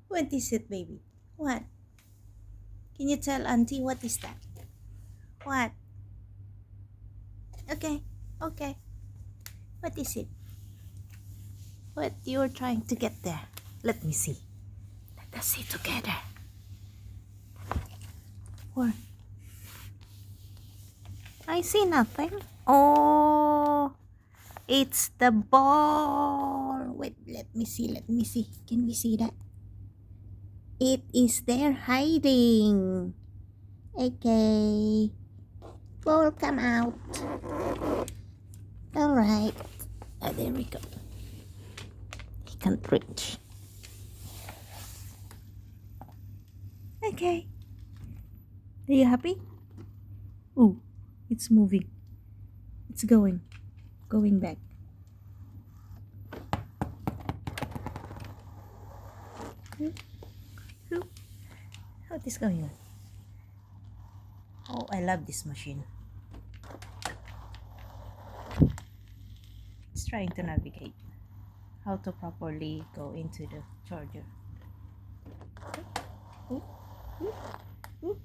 What is it, baby? What? Can you tell Auntie what is that? What? Okay, okay. What is it? What you're trying to get there? Let me see. Let us see together. What? I see nothing. Oh, it's the ball. Wait, let me see. Let me see. Can we see that? It is there hiding. Okay. Ball come out. All right. Oh, there we go. He can't reach. Okay. Are you happy? Oh, it's moving. It's going back. What is going on? Oh, I love this machine. It's trying to navigate how to properly go into the charger. Ooh, ooh, ooh.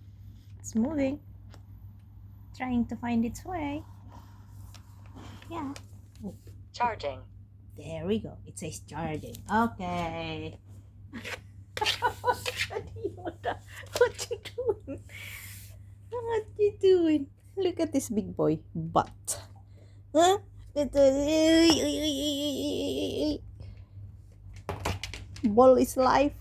It's moving, trying to find its way. Yeah. Ooh. Charging. There we go. It says charging. Okay. What you doing? What you doing? Look at this big boy butt. Huh? Ball is life.